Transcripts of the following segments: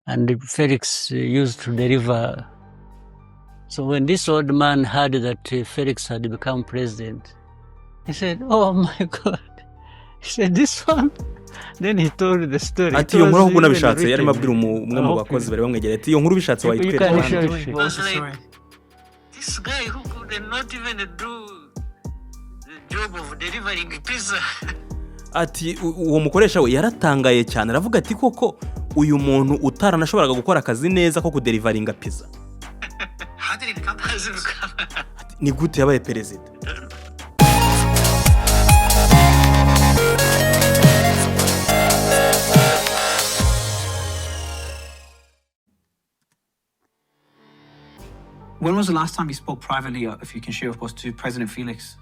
and Felix used to deliver. So when this old man heard that Felix had become president, he said, "Oh my God!" He said, "This one." Then he told the story. Ati iyo nkuru ahubwo nabishatse yarimo abwira umwe mu bakozi bari bamwegereye ati iyo nkuru bishatse wayitwereka. This guy who could not even do the job of delivering pizza. Ati uwo mukoresha we yaratangaye cyane aravuga ati koko uyu muntu utaranashoboraga gukora akazi neza ko kudelivaringa pizza. Ni gute yabaye perezida? When was the last time you spoke privately, if you can share with us, to President Felix?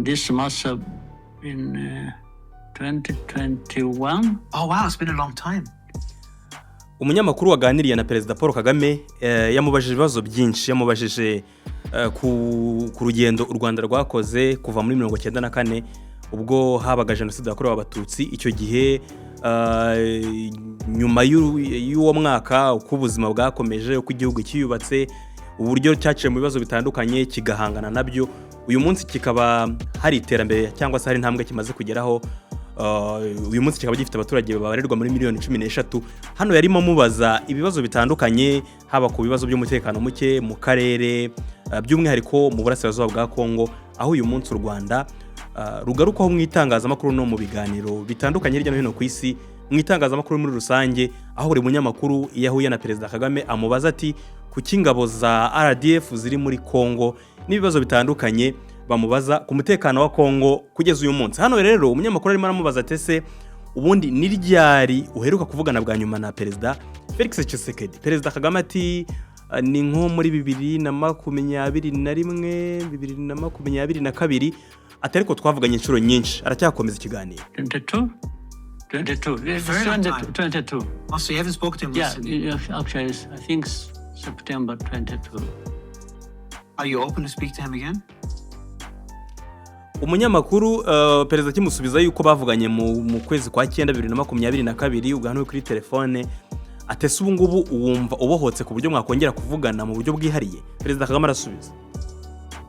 This must have been 2021. Oh wow, it's been a long time. Umunyamakuru waganiriye na Perezida Paul Kagame yamubajije ibibazo byinshi, yamubajije ku rugendo u Rwanda rwakoze kuva muri 1994 ubwo habaga jenoside yakorewe abatutsi. Icyo gihe nyuma y'uwo mwaka uko ubuzima bwakomeje, uko igihugu kiyubatse, uburyo cyaciye mu bibazo bitandukanye kigahangana nabyo, uyu munsi kikaba hari iterambere cyangwa se hari intambwe kimaze kugeraho. Uyu munsi kikaba gifite abaturage babarirwa muri miliyoni 13. Hano yarimo mubaza ibibazo bitandukanye, haba ku bibazo by'umutekano muke mu karere, by'umwihariko mu burasirazuba bwa Congo, aho uyu munsi u Rwanda rugarukaho mu itangazamakuru no mu biganiro bitandukanye hirya no hino ku isi, mu itangazamakuru muri rusange, aho buri munyamakuru yahuye na Perezida Kagame amubaza ati kuki ingabo za RDF ziri muri Congo, n'ibibazo bitandukanye bamubaza ku mutekano wa Congo kugeza uyu munsi. Hano rero umunyamakuru arimo aramubaza tese ubundi ni ryari uheruka kuvugana bwa nyuma na Perezida Felix Tshisekedi. Perezida Kagame ati ni nko muri 2021 2022 atariko twavuganye inshuro nyinshi. Aracyakomeza ikiganiro. 22. Also, you haven't spoken to him recently? Yeah, actually, I think September 22. Are you open to speak to him again? Umunyamakuru Perezida kimusubiza yuko bavuganye mu kwezi kwa 9 2022 ubwo kuri telefone. Atese ubu ngubu uwumva ubohotse ku buryo mwakongera kuvugana mu buryo bwihariye. Perezida Kagame arasubiza,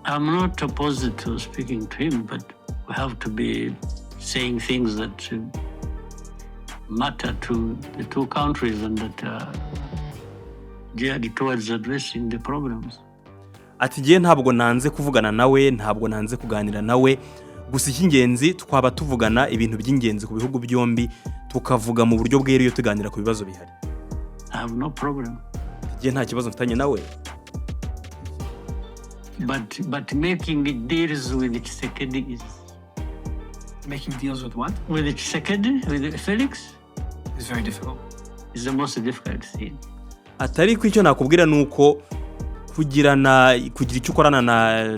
I'm not opposed to speaking to him, but we have to be saying things that matter to the two countries and that are geared towards addressing the problems. Ati giye ntabwo nanze kuvugana nawe, ntabwo nanze kuganira nawe, gusa icy'ingenzi twaba tuvugana ibintu by'ingenzi ku bihugu byombi, tukavuga mu buryo bw'eriyo tuganira ku bibazo bihari. I have no problem. Giye nta kibazo mfitanye nawe. But making deals with Tshisekedi is... Making deals with what? With Tshisekedi, with Felix? It's very difficult. It's the most difficult thing. Atari ko icyo nakubwira nuko kugira icyo ukorana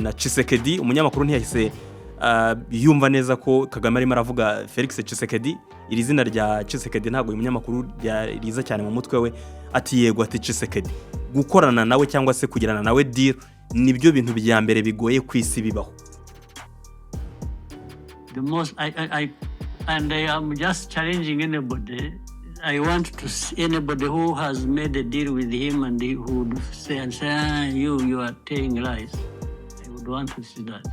na Tshisekedi. Umunyamakuru ntiyahise yumva neza ko Kagame arimo aravuga Felix Tshisekedi. Iri zina rya Tshisekedi ntabwo uyu munyamakuru riza cyane mu mutwe we. Ati yego, ati Tshisekedi gukorana nawe cyangwa se kugirana nawe deal nibyo bintu bya mbere bigoye kwisi bibaho. The most I am just challenging anybody. I want to see anybody who has made a deal with him and he would say you are telling lies. I would want to see that.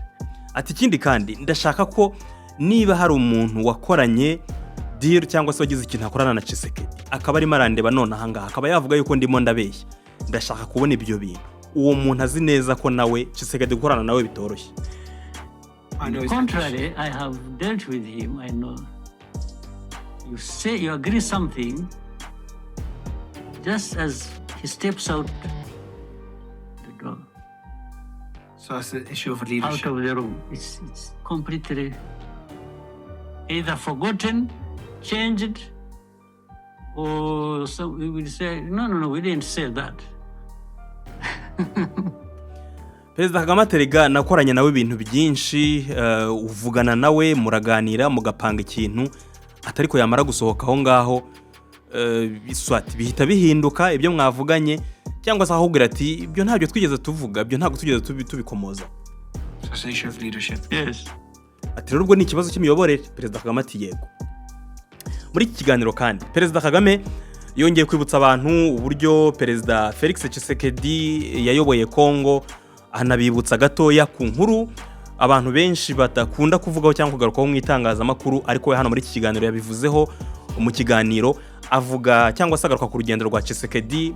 Ati kindi kandi ndashaka ko niba hari umuntu wakoranye deal cyangwa se wagize ikintu akorana na Tshisekedi akaba ari marandeba none ahangaha akaba yavuga yuko ndimo ndabeshya, ndashaka kubona ibyo bintu. Uwo muntu azi neza ko nawe Tshisekedi gukorana nawe bitoroshye. On the contrary, I have dealt with him. I know. You say you agree something, just as he steps out the door. So it's an issue of leadership. Out of the room. It's completely either forgotten, changed, or so we will say, no, we didn't say that. Perezida Kagame terega nakoranye nawe ibintu byinshi, uvugana nawe muraganira mugapanga ikintu atariko yamara gusohoka aho ngaho biswati bihita bihinduka ibyo mwavuganye cyangwa se ahubwo ati ibyo ntabyo twigeze tuvuga, ibyo ntabwo twigeze tubikomoza. Association of leadership. Yes. Ati rero ubwo ni ikibazo cy'imiyoborere. Perezida Kagame ati yego. Muri iki kiganiro kandi Perezida Kagame yongeye kwibutsa abantu uburyo Perezida Felix Tshisekedi yayoboye Congo, anabibutsa gatoya ku nkuru abantu benshi batakunda kuvugaho cyangwa kugarukaho mu itangazamakuru, ariko we hano muri iki kiganiro yabivuzeho mu kiganiro, avuga cyangwa se agaruka ku rugendo rwa Tshisekedi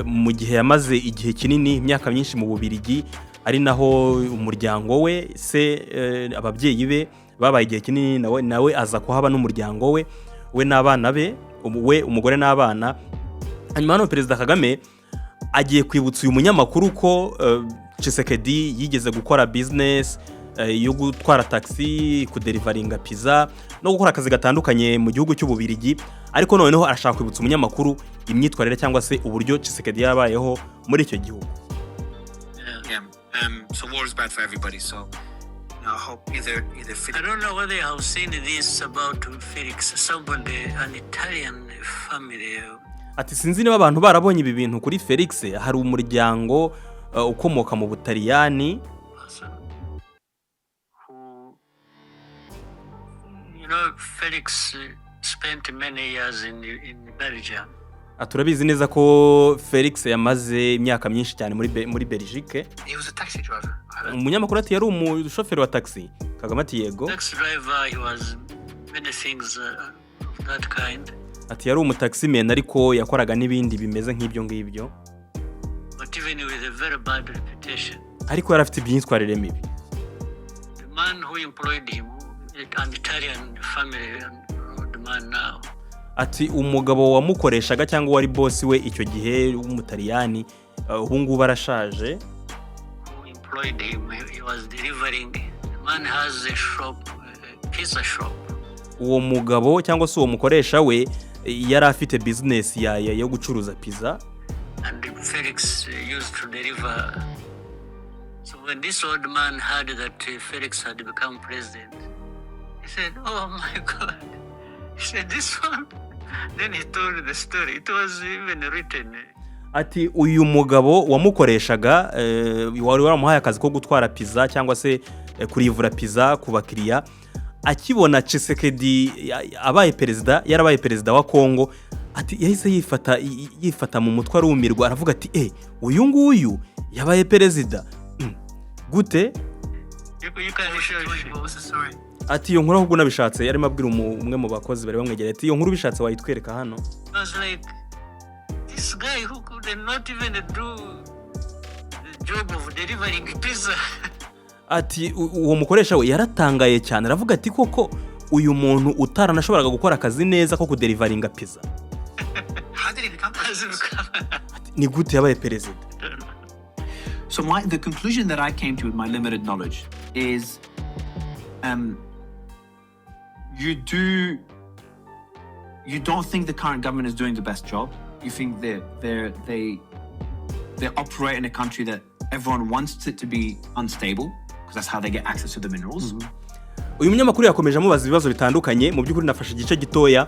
mu gihe yamaze igihe kinini, imyaka myinshi mu Bubiligi, ari naho umuryango we se ababyeyi be babaye igihe kinini, nawe aza kuhaba n'umuryango we n'abana be, we umugore n'abana. Hanyuma hano Perezida Kagame agiye kwibutsa uyu munyamakuru ko Tshisekedi yigeze gukora business yo gutwara taxi, kuderivaringa pizza no gukora akazi gatandukanye mu gihugu cy'Ububiligi, ariko noneho arashaka kwibutsa umunyamakuru imyitwarire cyangwa se uburyo Tshisekedi yabayeho muri icyo gihugu. So war is bad for everybody. So I hope either I don't know whether you have seen this about Felix, somebody, an Italian family. Ati sinzi niba abantu barabonye ibi bintu kuri Felix. Hari umuryango ukomoka mu Butaliyani Felix spent many years in Belgium. Turabizi neza ko Felix yamaze imyaka myinshi cyane muri Belgique. He was a taxi driver. Umunyamakuru ati yari umushoferi wa taxi. Kagame ati yego. Taxi driver, he was many things of that kind. Ati yari umutaximan ariko yakoraga n'ibindi bimeze nk'ibyo ngibyo. But even with a very bad reputation. Ariko yari afite ibyitwarire mibi. The man who employed him, an Italian family, and the man now. Ati umugabo wamukoreshaga cyangwa wari boss we icyo gihe w'umutaliyani, ubu ngubu arashaje. Who employed him, he was delivering. The man has a shop, a pizza shop. Uwo mugabo cyangwa se uwo mukoresha we yari afite business yo gucuruza pizza. And Felix used to deliver. So when this old man heard that Felix had become president, he said, "Oh my God." He said, "This one." Then he told the story. It was even written. Ati uyu mugabo wamukoreshaga wari waramuhaye akazi ko gutwara pizza cyangwa se kurivura pizza ku bakiriya, akibona Tshisekedi abaye perezida, yarabaye perezida wa Congo, ati yahise yifata mu mutwe arumirwa, aravuga ati uyu nguyu yabaye perezida gute. Ati iyo nkuru ahubwo nabishatse yarimo abwira umwe mu bakozi bari bamwegereye, ati iyo nkuru bishatse wayitwereka hano. This guy who could not even do the job of delivering pizza. Ati uwo mukoresha we yaratangaye cyane, aravuga ati koko uyu muntu utaranashoboraga gukora akazi neza ko kuderivaringa pizza. How did he become president? Ni gute yabaye perezida? So the conclusion that I came to with my limited knowledge is you don't think the current government is doing the best job. You think they operate in a country that everyone wants it to be unstable because that's how they get access to the minerals. Uyu munyamakuru yakomeje amubaza ibibazo bitandukanye, mu by'ukuri nafashe igice gitoya.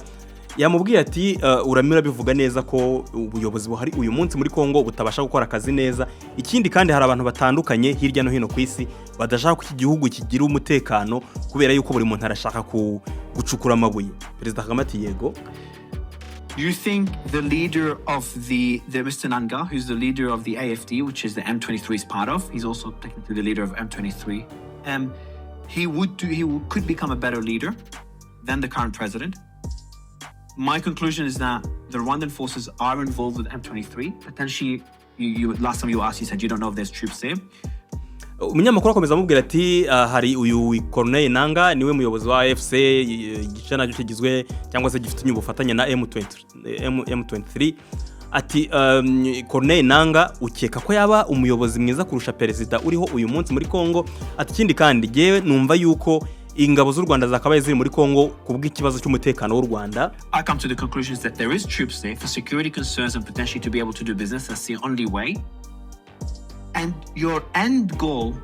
Yamubwiye ati uramira bivuga neza ko ubuyobozi buhari uyu munsi muri Congo butabasha gukora akazi neza. Ikindi kandi hari abantu batandukanye hirya no hino ku isi badashaka ko iki gihugu kigira umutekano kubera yuko buri muntu arashaka gucukura amabuye. Perezida Kagame ati yego. You think the leader of the Mr. Nanga, who's the leader of the AFD, which is the M23 is part of, he's also technically the leader of M23. He could become a better leader than the current president. My conclusion is that the Rwandan forces are involved with M23. Potentially, last time you asked, you said you don't know if there's troops there. Umunyamakuru akomeza amubwira ati hari uyu Corneille Nanga niwe muyobozi wa AFC, igice nacyo kigizwe cyangwa se gifite ubufatanye na M23. Ati Corneille Nanga ukeka ko yaba umuyobozi mwiza kurusha perezida uriho uyu munsi muri Congo. Ati kindi kandi yewe numva yuko ingabo z'u Rwanda zakabaye ziri muri Congo kubw'ikibazo cy'umutekano w'u Rwanda. I come to the conclusion that there is troops there for security concerns and potentially to be able to do business. That's the only way. And your end goal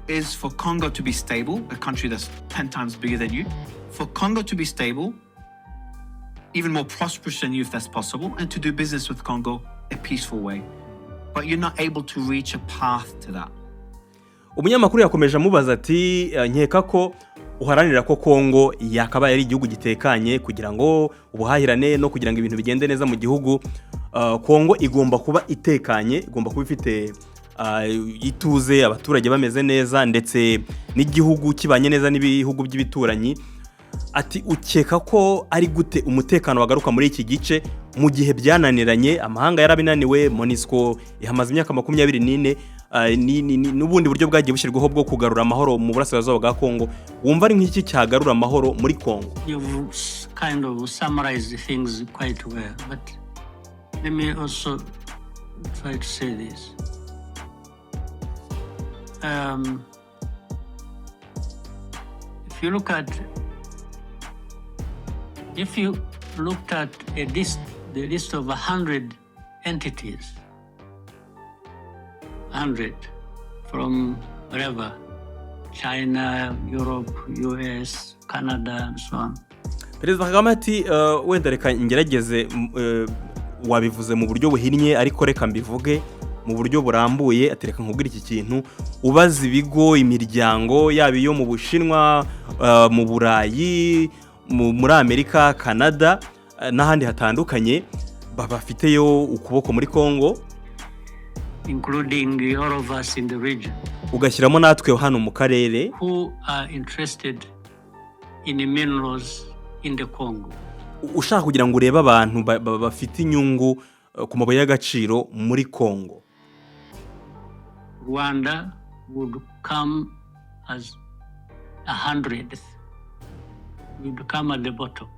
is for Congo to be stable, a country that's 10 times bigger than you. For Congo to be stable, even more prosperous than you if that's possible, and to do business with Congo a peaceful way. But you're not able to reach a path to that. Umunyamakuru yakomeje amubaza ati nkeka ko uharanira ko Congo yakabaye ari igihugu gitekanye kugira ngo ubuhahirane no kugira ngo ibintu bigende neza mu gihugu. Congo igomba kuba itekanye, igomba kuba ifite ituze, abaturage bameze neza ndetse n'igihugu kibanye neza n'ibihugu by'ibituranyi. Ati ukeka ko ari gute umutekano wagaruka muri iki gice mu gihe byananiranye, amahanga yarabinaniwe, MONUSCO ihamaze imyaka 24 n'ubundi buryo bwagiye bushyirwaho bwo kugarura amahoro mu burasirazuba bwa Congo. Wumva ari nk'iki cyagarura amahoro muri Congo? You've kind of summarized things quite well, but let me also try to say this. If you looked at the list of 100 entities, 100 from wherever, China, Europe, US, Canada, and so on. Perezida Kagame ati wenda reka ngerageze wabivuze mu buryo buhinnye ariko reka mbivuge mu buryo burambuye. Ati reka nkubwire iki kintu, ubaza ibigo, imiryango yaba iyo mu Bushinwa, mu Burayi, muri Amerika, Canada n'ahandi hatandukanye bafiteyo ukuboko muri Congo, including all of us in the region, ugashyiramo natwe hano mu karere, who are interested in the minerals in the Congo. Ushaka kugira ngo urebe abantu bafite inyungu ku mabuye y'agaciro muri Congo. Rwanda would come as 100th. Would come at the bottom.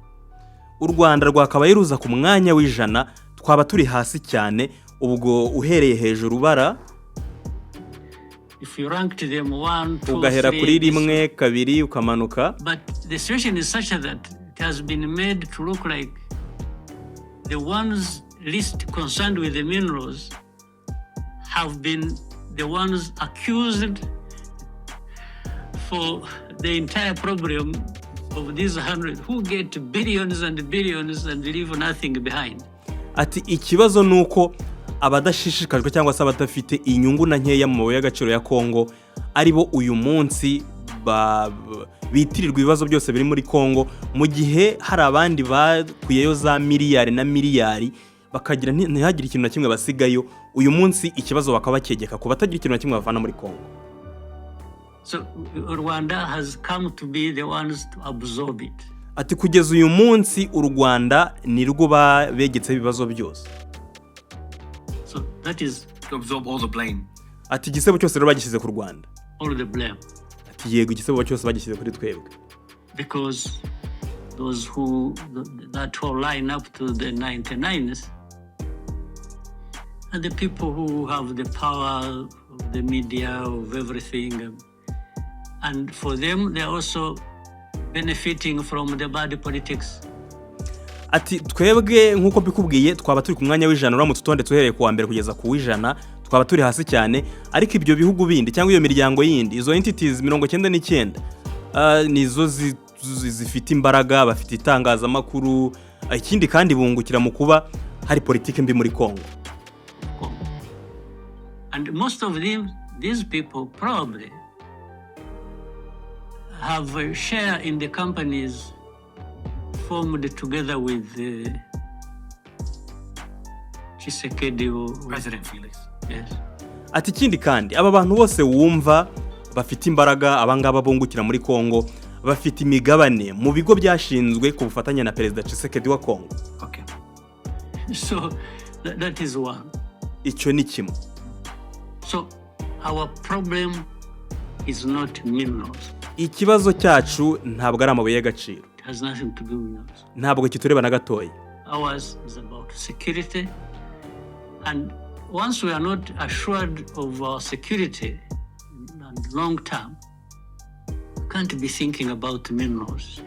U Rwanda rwakabaye ruza ku mwanya w'100, twaba turi hasi cyane. Ubwo uhereye hejuru bara, if you ranked them 1, 2, ugahera kuri 1, 2 ukamanuka. But the situation is such that it has been made to look like the ones least concerned with the minerals have been the ones accused for the entire problem of these 100 who get billions and billions and leave nothing behind. Ati ikibazo nuko abadashishikajwe cyangwa se abadafite inyungu na nkeya mu mabuye y'agaciro ya Congo aribo uyu munsi bitirirwa ibibazo byose biri muri Congo, mu gihe hari abandi bakuyeyo za miliyari na miliyari bakagira ntihagire ikintu na kimwe basigayo. Uyu munsi ikibazo bakaba bakegeka ku batagira ikintu na kimwe bavana muri Congo. So Rwanda has come to be the ones to absorb it. Ati kugeza uyu munsi u Rwanda nirwo begetse ibibazo byose. So that is to absorb all the blame. Ati igisebo cyose rero bagishyize ku Rwanda. All the blame. Ati yego igisebo cyose bagishyize kuri twebwe. Because those that whole line up to the 99s are the people who have the power of the media, of everything. And for them, they're also benefiting from the bad politics. Ati twebwe nkuko bikubwiye twaba turi ku mwanya w'100 uramutse utondetse uhereye kuwa mbere kugeza ku w'100, twaba turi hasi cyane. Ariko ibyo bihugu bindi cyangwa iyo miryango yindi, izo entities 99 nizo zifite imbaraga, bafite itangazamakuru, ikindi kandi bungukira mu kuba hari politiki mbi muri Congo. And most of these people probably have a share in the companies formed together with Tshisekedi or President Felix. Yes. Ati ikindi kandi aba bantu bose wumva bafite imbaraga, abangaba bungukira muri Congo, bafite imigabane mu bigo byashinzwe ku bufatanye na Perezida Tshisekedi wa Congo. Okay. So that is one. Icyo ni kimwe. So our problem is not minerals. Ikibazo cyacu ntabwo ari amabuye y'agaciro. It has nothing to do with minerals. Ntabwo kitureba na gatoya. Ours is about security, and once we are not assured of our security and long term, we can't be thinking about minerals.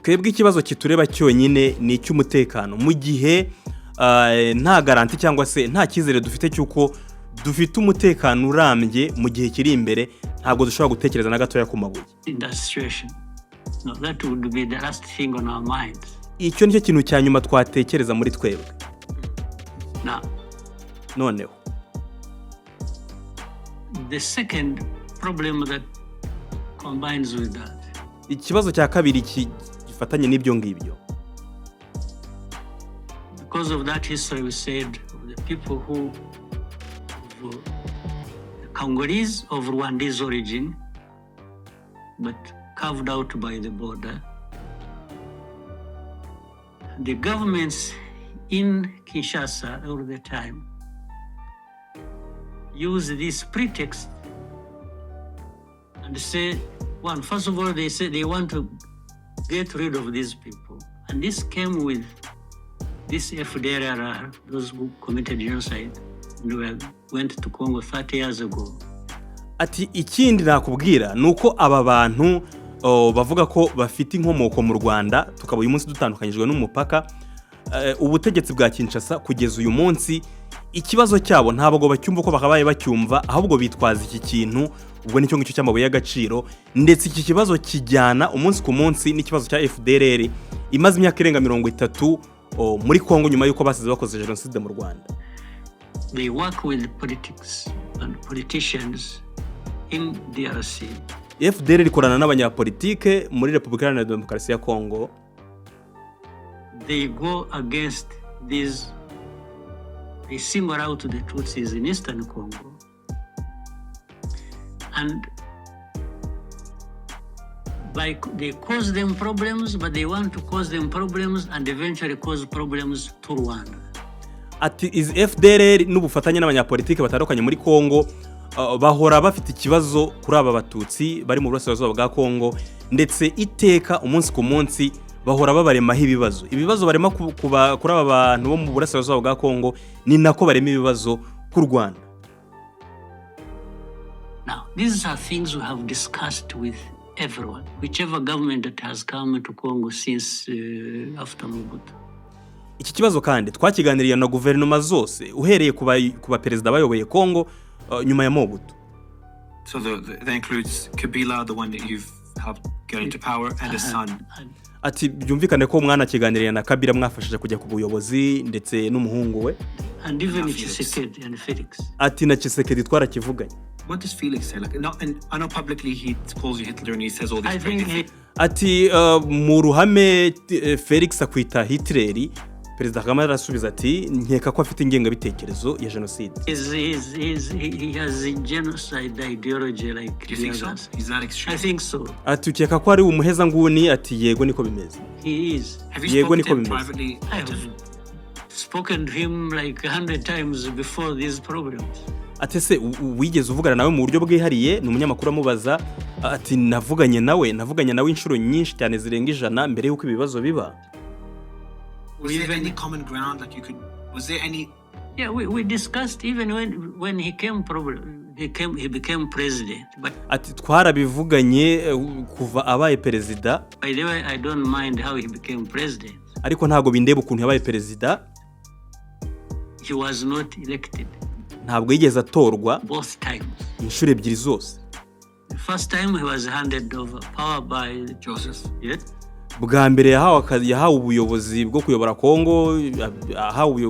Twebwe ikibazo kitureba cyonyine ni icy'umutekano, mu gihe nta garanti cyangwa se nta cyizere dufite cyuko dufite umutekano urambye mu gihe kiri imbere, ntabwo dushobora gutekereza na gatoya ku mabuye. In that situation, no, that would be the last thing on our minds. Icyo nicyo kintu cya nyuma twatekereza muri twebwe. Now, noneho the second problem that combines with that ikibazo cya kabiri gifatanye n'ibyo ngibyo. Because of that history, we said the people who of Congolese of Rwandese origin, but carved out by the border. The governments in Kinshasa all the time use this pretext and say, one, first of all, they say they want to get rid of these people. And this came with this FDLR, those who committed genocide, and went to Congo 30 years ago. Ati ikindi nakubwira nuko aba bantu bavuga ko bafite inkomoko mu Rwanda, tukaba uyu munsi dutandukanyijwe n'umupaka, ubutegetsi bwa Kinshasa kugeza uyu munsi ikibazo cyabo ntabwo bacyumva ko bakabaye bacyumva, ahubwo bitwaza iki kintu, ubwo nicyo ngicyo cy'amabuye y'agaciro, ndetse iki kibazo kijyana umunsi ku munsi n'ikibazo cya FDLR imaze imyaka irenga 30 muri Congo nyuma yuko basize bakoze genocide mu Rwanda. They work with politics and politicians in DRC. FDLR ikorana n'abanyapolitike muri Repubulika Iharanira Demokarasi ya Congo. They go against these. They single out the Tutsis in Eastern Congo. And they cause them problems, but they want to cause them problems and eventually cause problems to Rwanda. Ati is FDLR n'ubufatanye n'abanyapolitike batandukanye muri Congo bahora bafite ikibazo kuri aba batutsi bari mu burasirazuba bwa Congo, ndetse iteka umunsi ku munsi bahora babaremaho ibibazo barema kuri aba bantu bo mu burasirazuba bwa Congo, ni nako barema ibibazo ku Rwanda. Now, these are things we have discussed with everyone, whichever government that has come to Congo since after Mobutu. Iki kibazo kandi twakiganiriye na guverinoma zose uhereye kuba perezida bayoboye Congo nyuma ya Mobutu. So that includes Kabila, the one that you've helped get into power, and his son. Ati byumvikane ko umwana kiganiriye na Kabila mwafashije kujya ku buyobozi ndetse n'umuhungu we. And even Tshisekedi and Felix. Ati na Tshisekedi twarakivuganye. What does Felix say? Like, and I know publicly he calls you Hitler and he says all these things. Ati mu ruhame Felix akwita Hitler. Perezida Kagame arasubiza ati nkeka ko afite ingengabitekerezo ya genocide. He has a genocide ideology like you think so? Is that extreme? I think so. Ati ukeka ko ari umuheza nguni, ati yego niko bimeze. He is. Have you spoken to him privately? I have spoken to him like 100 times before these problems. Ati se wigeze uvugana nawe mu buryo bwihariye? Ni umunyamakuru amubaza, ati navuganye nawe inshuro nyinshi cyane zirenga 100 mbere yuko ibibazo biba. Was there any common ground like you could? Was there any? Yeah, we discussed even when he became president. But ati twarabivuganye kuva abaye perezida. By the way, I don't mind how he became president. Ariko ntago bindeba ukuntu yabaye perezida. He was not elected. Ntabwo yigeze atorwa. Both times. Inshuro ebyiri zose. The first time he was handed over power by Joseph. Yes. Bwa mbere yahawe ubuyobozi bwo kuyobora Congo, yahawe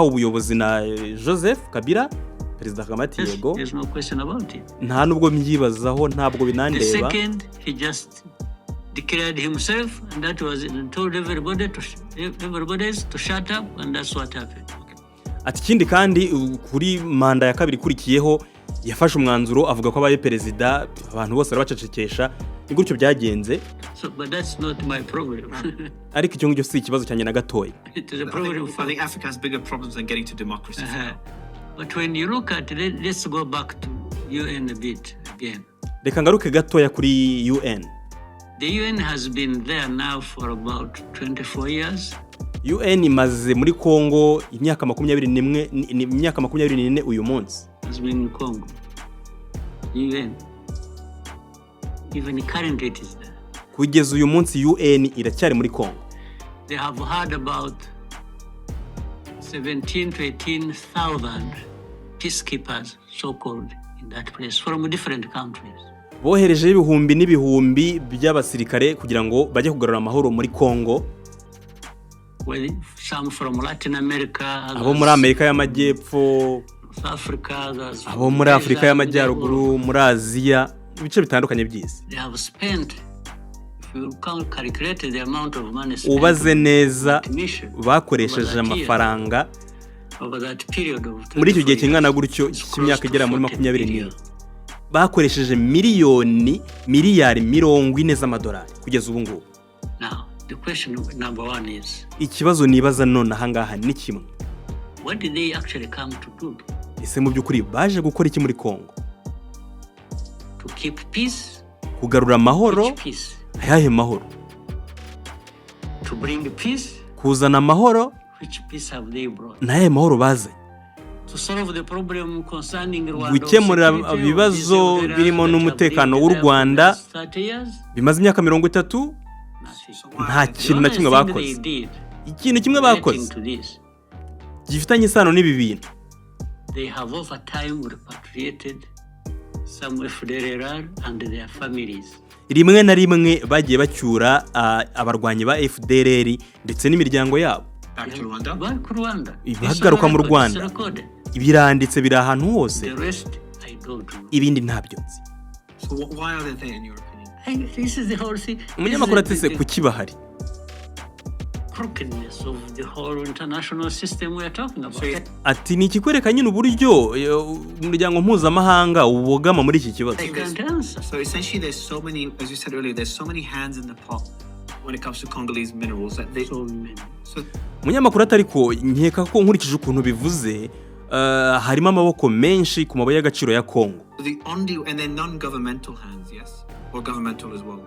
ubuyobozi na Joseph Kabila, perezida Kagame yego. There's no question about it. Nta nubwo myibazaho, ntabwo binandeba. The second, he just declared himself, and that was it, and told everybody to shut up, and that's what happened. Ati kindi kandi kuri manda ya kabiri kurikiyeho yafashe umwanzuro avuga ko abaye perezida, abantu bose barabacecekesha, ni gutyo byagenze. So, but that's not my problem. Ariko icyo ngicyo si ikibazo cyane na gatoya. It is a problem I think Africa has bigger problems than getting to democracy. But when you look at it, let's go back to UN a bit again. Reka ngaruke gatoya kuri UN. The UN has been there now for about 24 years. UN imaze muri Congo imyaka 24 uyu munsi. Has been in Congo. UN. Even currently it is there. Kugeza uyu munsi UN iracyari muri Congo. They have had about 17 to 18,000 peacekeepers, so-called, in that place from different countries. Bohereje ibihumbi n'ibihumbi by'abasirikare kugira ngo bajye kugarura amahoro muri Congo. Well, some from Latin America, abo muri Amerika y'Amajyepfo, South Africa, abo muri Afrika y'Amajyaruguru, muri Aziya, ibice bitandukanye by'isi. They have spent, if you calculate the amount of money ubaze neza mission bakoresheje amafaranga over that period of muri icyo gihe kingana gutyo cy'imyaka igera muri 24 bakoresheje miliyari 40 z'amadolari kugeza ubu ngubu. Now, the question number one is, ikibazo nibaza none ahangaha ni kimwe. What did they actually come to do? Ese mu by'ukuri baje gukora iki muri Congo? To keep peace? Kugarura amahoro? Ayahe mahoro? To bring peace? Kuzana amahoro? Which peace have they brought? Naye mahoro baze? To solve the problem concerning Rwanda. Gukemura ibibazo birimo n'umutekano w'u Rwanda bimaze imyaka 30 nta kintu na kimwe bakoze. Ikintu kimwe bakoze gifitanye isano n'ibi bintu. They have over time repatriated some FDLR and their families. Rimwe na rimwe bagiye bacyura abarwanyi ba FDLR ndetse n'imiryango yabo. Back to Rwanda. Bagaruka mu Rwanda. Ibiranditse biri ahantu hose. Ibindi ntabyo nzi. So why are they there in your opinion? This is the whole thing. Umunyamakuru atese kuki bahari? Crookedness of the whole international system we are talking about. Ati ni ikikwereka nyine uburyo umuryango mpuzamahanga ubogama muri iki kibazo. So essentially there's so many, as you said earlier, there's so many hands in the pot when it comes to Congolese minerals that they so Umunyamakuru atariko nkeka ko nkurikije ukuntu bivuze harimo amaboko menshi ku mabuye y'agaciro ya Congo. The only and then non-governmental hands, yes, or governmental as well.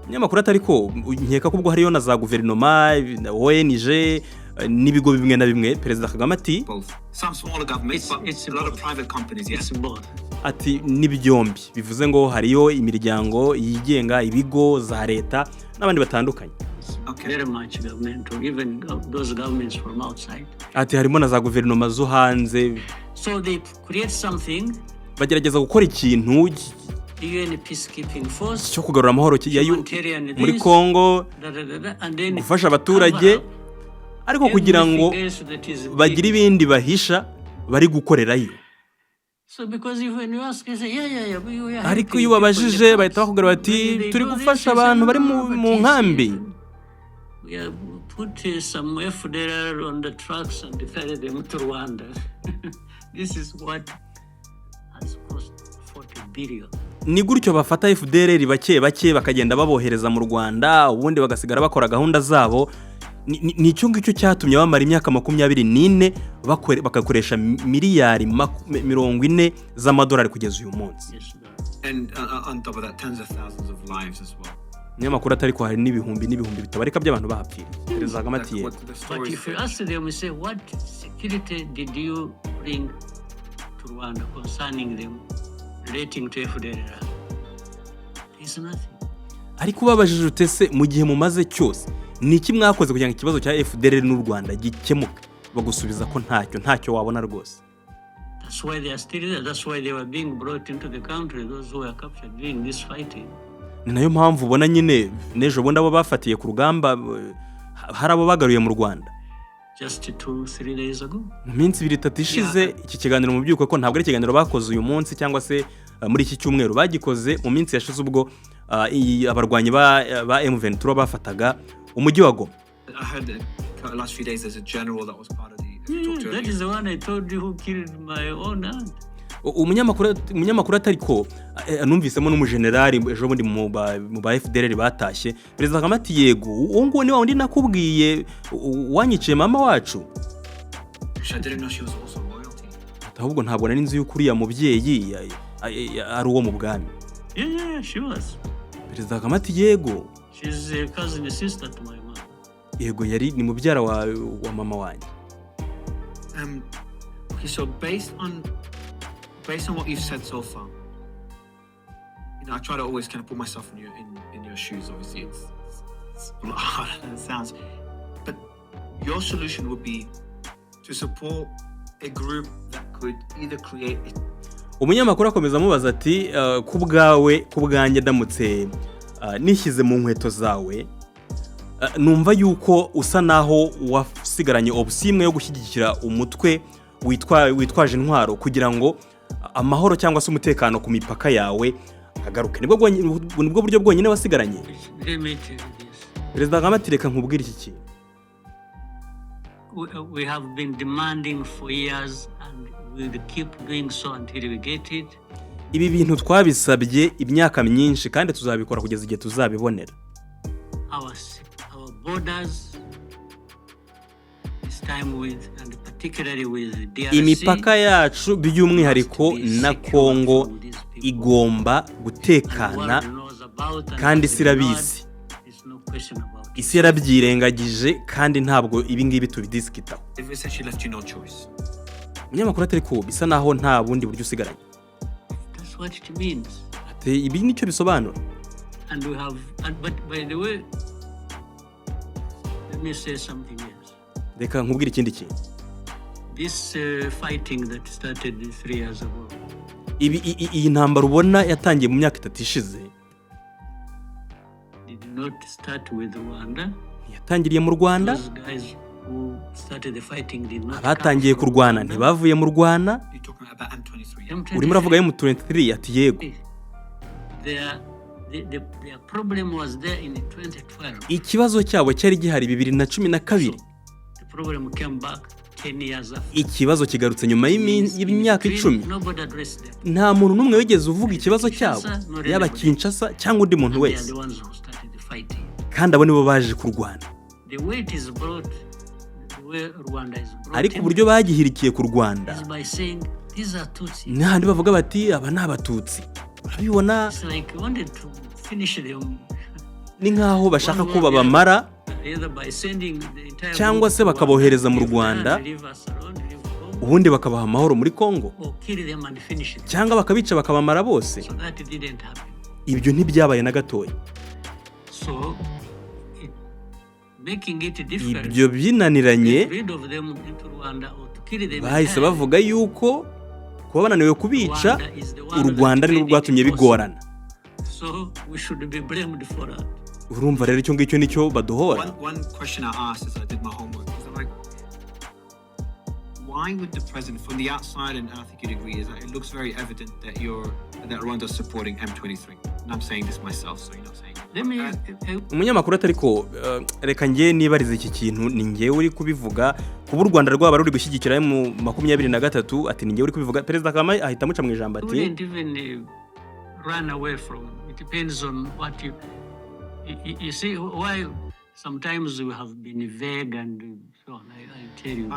Umunyamakuru atariko nkeka ko ubwo hariyo na za guverinoma, ONG n'ibigo bimwe na bimwe. Perezida Kagame ati some smaller governments, but it's a lot of private companies, yes. Ati n'ibyombi bivuze ngo hariyo imiryango yigenga, ibigo za leta n'abandi batandukanye. Very much governmental, even those governments from outside. Ati harimo na za guverinoma zo hanze. So they create something. Bagerageza gukora ikintu UN peacekeeping force cyo kugarura amahoro muri Congo, gufasha abaturage, ariko kugira ngo bagire ibindi bahisha bari gukorerayo. So because when you ask, you say, yeah, ariko iyo babajije bahita bakubwira bati turi gufasha abantu bari mu nkambi. We have put some FDLR on the trucks and ferried them to Rwanda. This is what has cost 40 billion. Ni gutyo bafata FDLR bake bakagenda babohereza mu Rwanda, ubundi bagasigara bakora gahunda zabo. Ni cyo ngicyo cyatumye bamara imyaka 24 bakakoresha miliyari 40 z'amadolari kugeza uyu munsi. And on top of that, tens of thousands of lives as well. Nyamakuru atariko hari n'ibihumbi bitabarika by'abantu bahapfira. Perezida Kagame ati yego. But if you ask them, you say, what security did you bring to Rwanda concerning them relating to FDLR? There's nothing. Ariko babajije utese mu gihe mumaze cyose niki mwakoze kugira ngo ikibazo cya FDLR n'u Rwanda gikemuke? Bagusubiza ko ntacyo wabona rwose. That's why they are still there. That's why they were being brought into the country, those who were captured doing this fighting. Ni nayo mpamvu ubona nyine nejo bundi abo bafatiye ku rugamba hari abo bagaruye mu Rwanda. Just 2-3 days ago. Mu minsi 2-3 ishize iki kiganiro mu byuko ko ntabwo ari ikiganiro bakoze uyu munsi cyangwa se muri iki cyumweru bagikoze mu minsi yashize ubwo abarwanyi ba M23 bafataga umujyi wa Goma. I heard the last few days there's a general that was part of the that is the one I told you who killed my own aunt. Umunyamakuru atariko numvisemo n'umujenerali ejo bundi mu ba FDLR batashye. Perezida Kagame ati yego uwo ngo ni wandi nakubwiye wanyiciye mama wacu. I didn't know she was also royalty. Ahubwo ntabwo nari nzi yuko uriya mubyeyi ari uwo mu bwami. Yeah, she was. Perezida Kagame ati yego. She's a cousin sister to my mom. Yego yari ni mubyara wa mama wanjye. Okay, so based on what you've said so far, I try to always kind of put myself in your shoes. Obviously, it's a lot harder than it sounds. But your solution would be to support a group that could either create it. Umunyamakuru akomeza amubaza ati ku bwanjye ndamutse nishyize mu nkweto zawe numva yuko usa naho wasigaranye obusimwe yo gushyigikira umutwe witwaje intwaro kugira ngo amahoro cyangwa se umutekano ku mipaka yawe agaruke nibwo buryo bwonyine wasigaranye. Let me tell you this. Perezida Kagame ati reka nkubwire iki kintu. We have been demanding for years and we'll keep doing so until we get it. Ibi bintu twabisabye imyaka myinshi kandi tuzabikora kugeza igihe tuzabibonera. Our borders this time with and particularly with DRC. Imipaka yacu by'umwihariko na Congo igomba gutekana kandi sirabizi. Isi yarabyirengagije kandi ntabwo ibi ngibi tubidiskitaho. Umunyamakuru atari ko bisa naho nta bundi buryo usigaranye. That's what it means. Ati ibi nicyo bisobanura. And we have but by the way, let me say something else. Reka nkubwire ikindi kintu. This fighting that started 3 years ago. Iyi ntambara ubona yatangiye mu myaka 3 ishize. Did not start with Rwanda. Yatangiriye mu Rwanda. Those guys who started the fighting did not. Abatangiye kurwana ntibavuye mu Rwanda. Urimo uravuga M23 ati yego. The problem was there in 2012. Ikibazo cyabo cyari gihari 2012. The problem came back 10 years after. Ikibazo kigarutse nyuma y'imyaka 10. Nta muntu numwe wigeze uvuga ikibazo cyabo yaba Kinshasa cyangwa undi muntu wese. Kandi abo nibo baje kurwana. The way it is brought, the way Rwanda is brought. Ariko uburyo bagihirikiye ku Rwanda. Is by saying these are Tutsis. N'ahandi bavuga bati aba ni abatutsi. Urabibona? It's like wanted to finish them. Ni nkaho bashaka ko babamara cyangwa se bakabohereza mu Rwanda ubundi bakabaha amahoro muri Congo cyangwa bakabica bakabamara bose. Ibyo ntibyabaye na gatoya. Ibyo binaniranye bahise bavuga yuko kuba bananiwe kubica u Rwanda ni rwatumye bigorana. Urumva rero icyo ngicyo nicyo baduhora. One question I asked as I did my homework was like, why would the president from the outside, and I think you'd agree, is that it looks very evident that Rwanda is supporting M23. And I'm saying this myself, so you're not saying it. Umunyamakuru atari ko reka ngiye nibarize iki kintu ni ngiye uri kubivuga kuba u Rwanda rwaba ruri gushyigikira mu 23 ati ni ngiye uri kubivuga. Perezida Kagame ahita muca mu ijambo ati run away from it depends on what you see why sometimes we have been vague and so on. I tell you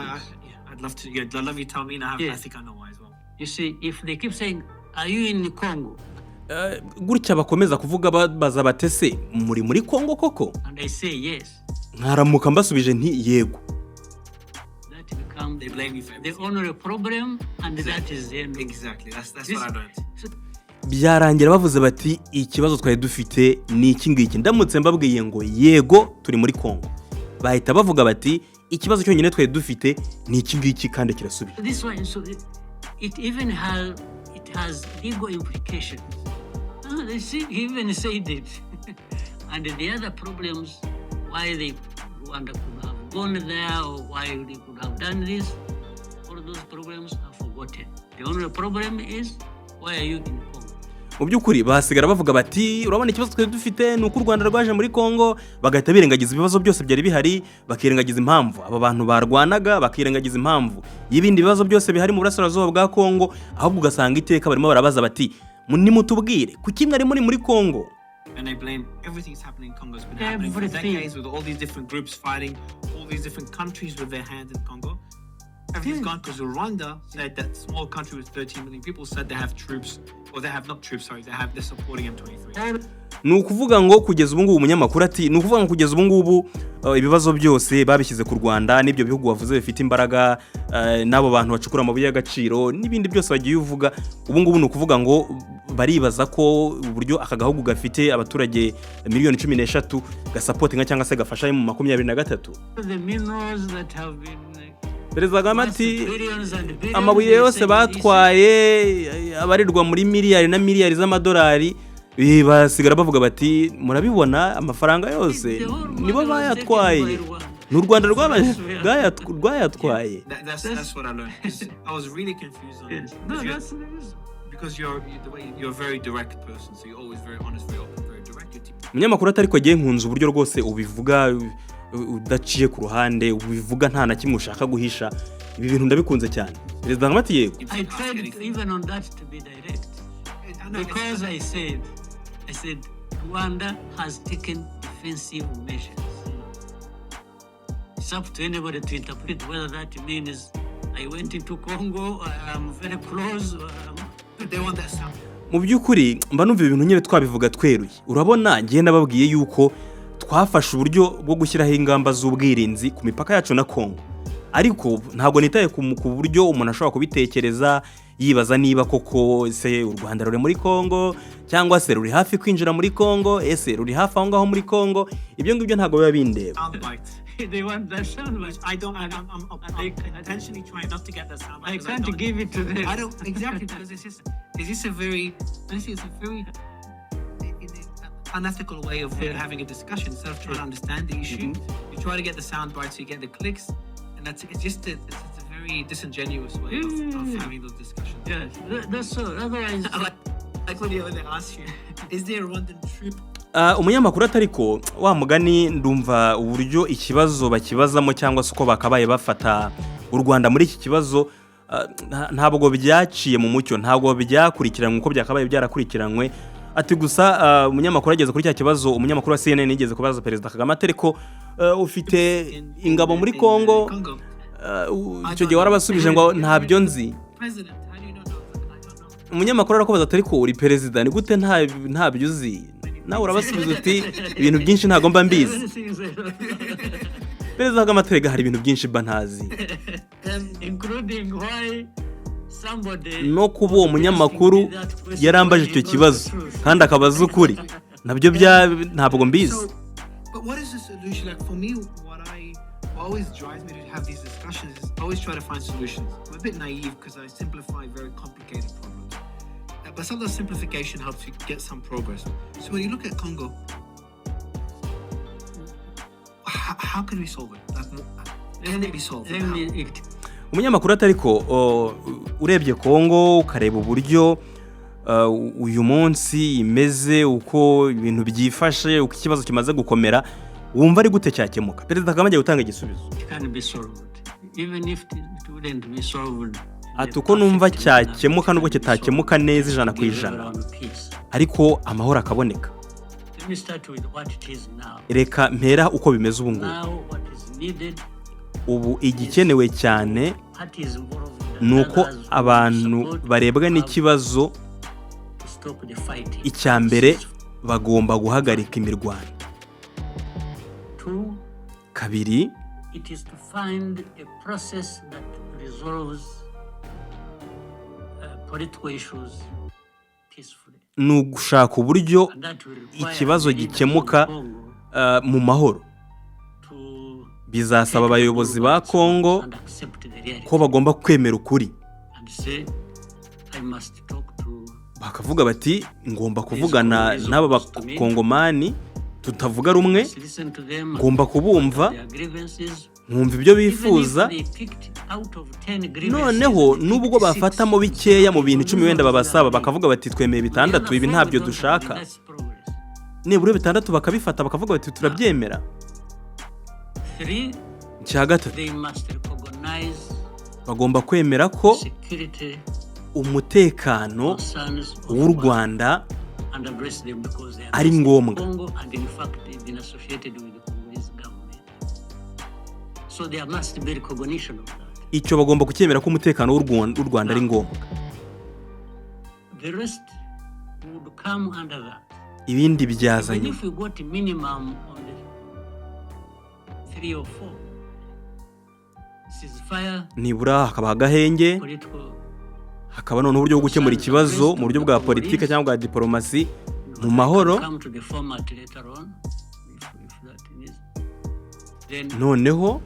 I'd love to. Yeah, I'd love you tell me, and I think I know why as well. You see, if they keep saying, "Are you in Congo?" Gutya bakomeza kuvuga baza batese muri Congo koko. And I say yes. Nkaramuka mbasubije nti yego. That becomes they blame you for the only problem, and that is the end. Exactly. That's what I learned. Byarangira bavuze bati ikibazo twari dufite ni iki ngiki. Ndamutse mbabwiye ngo yego turi muri Congo, bahita bavuga bati ikibazo cyonyine twari dufite ni iki ngiki kandi kirasubira. This one, so it even has legal implications. They even said it. And the other problems, why they Rwanda could have gone there or why they could have done this, all those problems are forgotten. The only problem is, why are you in Congo? Mu by'ukuri basigara bavuga bati urabona ikibazo twari dufite nuko u Rwanda rwaje muri Congo, bagahita birengagiza ibibazo byose byari bihari, bakirengagiza impamvu aba bantu barwanaga, bakirengagiza impamvu y'ibindi bibazo byose bihari mu burasirazuba bwa Congo, ahubwo ugasanga iteka barimo barabaza bati nimutubwire kuki mwari muri Congo. And they blame everything's happening in Congo has been happening for decades with all these different groups fighting, all these different countries with their hands in Congo. Everything's gone because Rwanda said that small country with 13 million people said they have troops, or they have not troops, sorry, they're supporting M23. Ni ukuvuga ngo kugeza ubu ngubu umunyamakuru ati ni ukuvuga ngo kugeza ubu ngubu ibibazo byose babishyize ku Rwanda n'ibyo bihugu bavuze bifite imbaraga n'abo bantu bacukura amabuye y'agaciro n'ibindi byose bagiye uvuga. Ubu ngubu ni ukuvuga ngo baribaza ko uburyo aka gahugu gafite abaturage miliyoni 13 gasapotinga cyangwa se gafasha mu 23. The minerals that have been Perezida Kagame ati amabuye yose batwaye abarirwa muri miliyari na miliyari z'amadolari, basigara bavuga bati murabibona amafaranga yose nibo bayatwaye, n'u Rwanda rwayatwaye. That's what I learned. I was really confused on it. because you're a very direct person, so you're always very honest, very open, very direct. Umunyamakuru atari ko agiye nkunze uburyo rwose ubivuga udaciye ku ruhande, ubivuga nta na kimwe ushaka guhisha. Ibi bintu ndabikunze cyane. Perezida Kagame yego. I tried even on that to be direct. Because I said Rwanda has taken defensive measures. It's up to anybody to interpret whether that means I went into Congo, I'm very close. They want that sound. Mu by'ukuri mba numva ibintu nyine twabivuga tweruye. Urabona ngiye nababwiye yuko twafashe uburyo bwo gushyiraho ingamba z'ubwirinzi ku mipaka yacu na Congo. Ariko ntabwo nitaye ku buryo umuntu ashobora kubitekereza yibaza niba koko se u Rwanda ruri muri Congo cyangwa se ruri hafi kwinjira muri Congo, ese ruri hafi aho ngaho muri Congo. Ibyo ngibyo ntabwo biba bindeba. They want that soundbite. I'm intentionally trying not to get that soundbite. I can't give it to them. I don't exactly because it's just a very honestly it's a very unethical way of having a discussion. Instead of trying to understand the issue, you try to get the sound bites, you get the clicks, and it's a very disingenuous way of having those discussions. Yes, that's so. Otherwise, like when they ask you, is there a Rwandan troop? Umunyamakuru atariko wa mugani ndumva uburyo ikibazo bakibazamo cyangwa se uko bakabaye bafata u Rwanda muri iki kibazo ntabwo byaciye mu mucyo, ntabwo byakurikiranwe uko byakabaye byarakurikiranywe. Ati gusa umunyamakuru ageze kuri cya kibazo, umunyamakuru wa CNN yigeze kubaza Perezida Kagame atariko ufite ingabo muri Congo, icyo gihe warabasubije ngo ntabyo nzi. Umunyamakuru arakubaza atariko uri perezida, ni gute ntabyo uzi? Nawe urabasubiza uti ibintu byinshi ntago mba mbizi. Perezida Kagame aterega hari ibintu byinshi mba ntazi, including why somebody no kuba uwo munyamakuru yarambaje icyo kibazo kandi akabaza ukuri nabyo ntabwo mbizi. But what is the solution? Like for me, what always drives me to have these discussions is always try to find solutions. I'm a bit naive because I simplify very complicated problems. But sometimes simplification helps you get some progress. So when you look at Congo, how can we solve it? Can it be solved? Umunyamakuru atariko urebye Congo ukareba uburyo uyu munsi imeze, uko ibintu byifashe, uko ikibazo kimaze gukomera, wumva ari gute cyakemuka? Perezida Kagame agiye gutanga igisubizo. It can be solved. Even if it wouldn't be solved. Ati uko numva cyakemuka nubwo kitakemuka neza 100%, ariko amahoro akaboneka. Let me start with what it is now. Reka mpera uko bimeze ubu ngubu. Now what is needed, ubu igikenewe cyane nuko abantu barebwa n'ikibazo icya mbere bagomba guhagarika imirwano. Kabiri, it is to find a process that resolves political issues peacefully. Nugushaka uburyo ikibazo gikemuka mu mahoro. Bizasaba abayobozi ba Congo ko bagomba kwemera ukuri, bakavuga bati ngomba kuvugana n'aba bakongomani tutavuga rumwe, ngomba kubumva, nkumva ibyo bifuza, noneho nubwo bafatamo bikeya mu bintu 10 wenda babasaba bakavuga bati twemeye 6 ibi ntabyo dushaka, nibura 6 bakabifata bakavuga bati turabyemera. Cya gatatu, bagomba kwemera ko umutekano w'u Rwanda ari ngombwa. Icyo bagomba kucyemera ko umutekano w'u Rwanda ari ngombwa. Ibindi byazanye nibura hakaba agahenge, hakaba none uburyo bwo gukemura ikibazo mu buryo bwa politike cyangwa bwa diplomasi mu mahoro. Noneho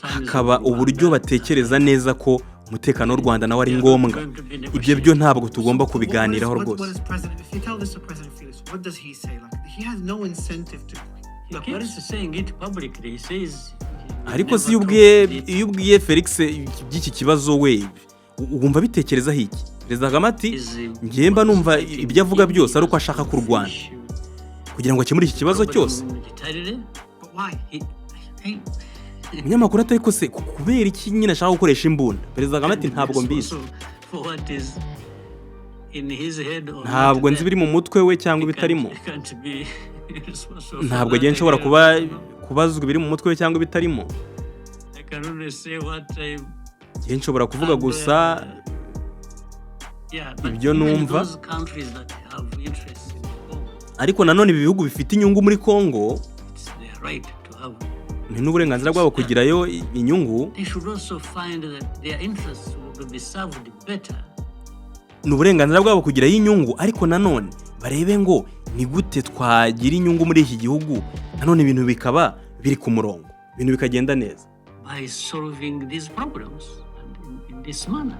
hakaba uburyo batekereza neza ko umutekano w'u Rwanda nawe ari ngombwa. Ibyo byo ntabwo tugomba kubiganiraho rwose. What does he say? Like he has no incentive to. He keeps saying it publicly. He says ariko si never iyo talked ubwiye Felix by'iki kibazo we wumva bitekerezaho iki? Perezida Kagame ati ngiye mba numva ibyo avuga byose ari uko ashaka kurwana kugira ngo akemure iki kibazo cyose. But why? Umunyamakuru ati ariko se kubera iki nyine ashaka gukoresha imbunda? Perezida Kagame ati ntabwo mbizi, For what is in his head or ntabwo nzi biri mu mutwe we cyangwa ibitarimo, can't be responsible for ntabwo that. agiye nshobora kubazwa ibiri mu mutwe we cyangwa ibitarimo. I can only say what I Ngiye nshobora kuvuga gusa but ibyo even numva. those countries that have interests in Congo, Ariko nanone ibi bihugu bifite inyungu muri Congo it's their right to have. ni n'uburenganzira bwabo kugirayo inyungu, They should also find that their interests will be served better. ni uburenganzira bwabo kugirayo inyungu, ariko nanone barebe ngo ni gute twagira inyungu muri iki gihugu, nanone ibintu bikaba biri ku murongo, ibintu bikagenda neza By solving these problems and in this manner.